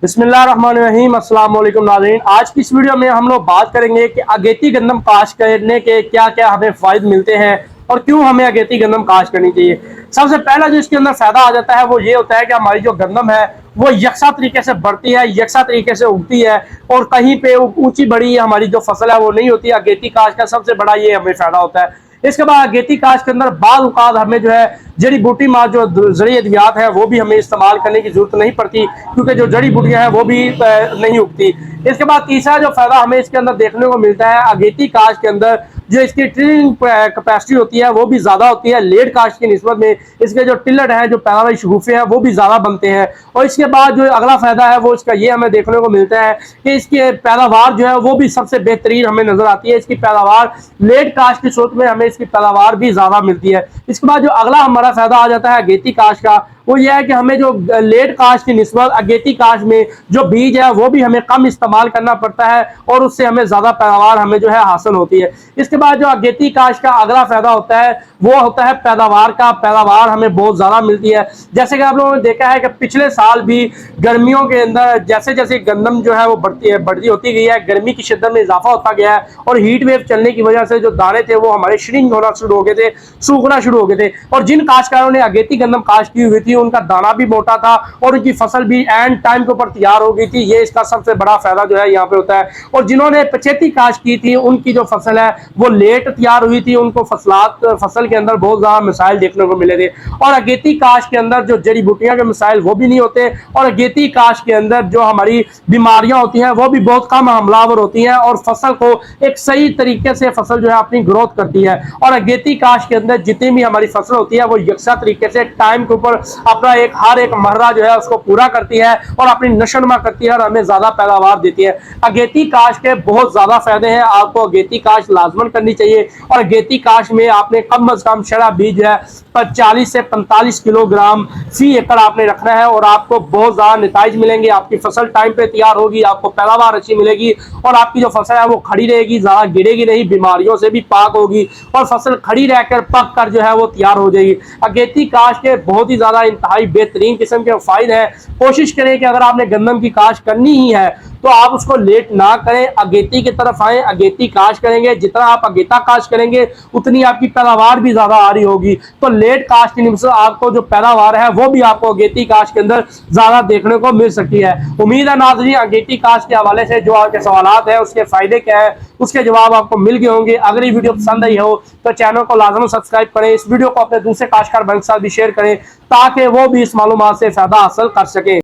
बिस्मिल्लाहिर्रहमानिर्रहीम। अस्सलाम वालेकुम नाज़रीन। आज की इस वीडियो में हम लोग बात करेंगे कि अगेती गंदम काश्त करने के क्या क्या हमें फ़ायदे मिलते हैं और क्यों हमें अगेती गंदम काश्त करनी चाहिए। सबसे पहला जो इसके अंदर फ़ायदा आ जाता है वो ये होता है कि हमारी जो गंदम है वो यकसा तरीके से बढ़ती है, यकसा तरीके से उगती है और कहीं पे ऊंची बड़ी हमारी जो फसल है वो नहीं होती। अगेती काश्त का सबसे बड़ा ये हमें फ़ायदा होता है। इसके बाद अगेती काश्त के अंदर बाज़ औक़ात हमें जो है जड़ी बूटी माँ जो जड़ी अद्वियात है वो भी हमें इस्तेमाल करने की जरूरत नहीं पड़ती, क्योंकि जो जड़ी बूटियां हैं वो भी नहीं उगती। इसके बाद तीसरा जो फायदा हमें इसके अंदर देखने को मिलता है, अगेती काश्त के अंदर जो इसकी टिलिंग कैपेसिटी होती है वो भी ज्यादा होती है लेट काश्त की निस्बत में। इसके जो टिलर है, जो पैदावारी शगुफे हैं वो भी ज्यादा बनते हैं। और इसके बाद जो अगला फायदा है वो इसका ये हमें देखने को मिलता है कि इसकी पैदावार जो है वो भी सबसे बेहतरीन हमें नजर आती है। इसकी पैदावार लेट काश्त की सूरत में हमें इसकी पैदावार भी ज्यादा मिलती है। इसके बाद जो अगला हमारा फायदा आ जाता है अगेती काश्त का, वो यह है कि हमें जो लेट काश्त की निस्बत अगेती काश्त में जो बीज है वो भी हमें कम इस्तेमाल करना पड़ता है और उससे हमें ज्यादा पैदावार हमें जो है हासिल होती है। इसके बाद जो अगेती काश्त का अगला फायदा होता है वो होता है पैदावार का। पैदावार हमें बहुत ज्यादा मिलती है। जैसे कि आप लोगों ने देखा है कि पिछले साल भी गर्मियों के अंदर जैसे जैसे गंदम जो है वो बढ़ती होती गई है, गर्मी की शिद्दत में इजाफा होता गया है और हीट वेव चलने की वजह से जो दाने थे वो हमारे श्रिंक होना शुरू हो गए थे, सूखना शुरू हो गए थे। और जिन काश्तकारों ने अगेती गंदम काश्त की हुई थी उनका दाना भी मोटा था और उनकी फसल भी एंड टाइम के ऊपर तैयार हो गई थी। ये इसका सबसे बड़ा फायदा जो है यहाँ पे होता है। और जिन्होंने पछेती काश्त की थी उनकी जो फसल है वो लेट तैयार हुई थी, उनको फसल के अंदर बहुत ज्यादा मिसाइल देखने को मिले थे। और अगेती काश्त के अंदर जो जड़ी बूटियां के मिसाइल वो भी नहीं होते और अगेती काश्त के अंदर जो हमारी बीमारियां होती हैं वो भी बहुत कम हमलावर होती हैं और फसल को एक सही तरीके से फसल जो है अपनी ग्रोथ करती है। और अगेती काश्त के अंदर जितनी भी हमारी फसल होती है वो यकसा तरीके से टाइम के ऊपर अपना हर एक मर्रा जो है उसको पूरा करती है और अपनी नशोनुमा करती है और हमें ज्यादा पैदावार देती है। अगेती काश्त के बहुत ज्यादा फायदे हैं। आपको अगेती काश्त लाजमन करनी चाहिए और अगेती काश्त में आपने कम अज कम शरा बीज है 40 से 45 किलोग्राम फी एकड़ आपने रखना है और आपको बहुत ज्यादा नताइज मिलेंगे। आपकी फसल टाइम पे तैयार होगी, आपको पैदावार अच्छी मिलेगी और आपकी जो फसल है वो खड़ी रहेगी, ज्यादा गिरेगी नहीं, बीमारियों से भी पाक होगी और फसल खड़ी रहकर पक कर जो है वो तैयार हो जाएगी। अगेती काश्त के बहुत ही ज्यादा इंतहाई बेहतरीन किस्म के फायदे हैं। कोशिश करें कि अगर आपने गंदम की काश्त करनी ही है तो आप उसको लेट ना करें, अगेती की तरफ आए, अगेती काश्त करेंगे। जितना आप अगेता काश्त करेंगे उतनी आपकी पैदावार भी ज्यादा आ रही होगी। तो लेट काश्त की निस्बत आपको जो पैदावार है वो भी आपको अगेती काश्त के अंदर ज्यादा देखने को मिल सकती है। उम्मीद है नाज़रीन अगेती काश्त के हवाले से जो आपके सवालात है उसके फायदे क्या है उसके जवाब आपको मिल गए होंगे। अगर ये वीडियो पसंद आई हो तो चैनल को लाजमी सब्सक्राइब करें, इस वीडियो को अपने दूसरे काश्तकार भाई के साथ भी शेयर करें ताकि वो भी इस मालूमात से फायदा हासिल कर सके।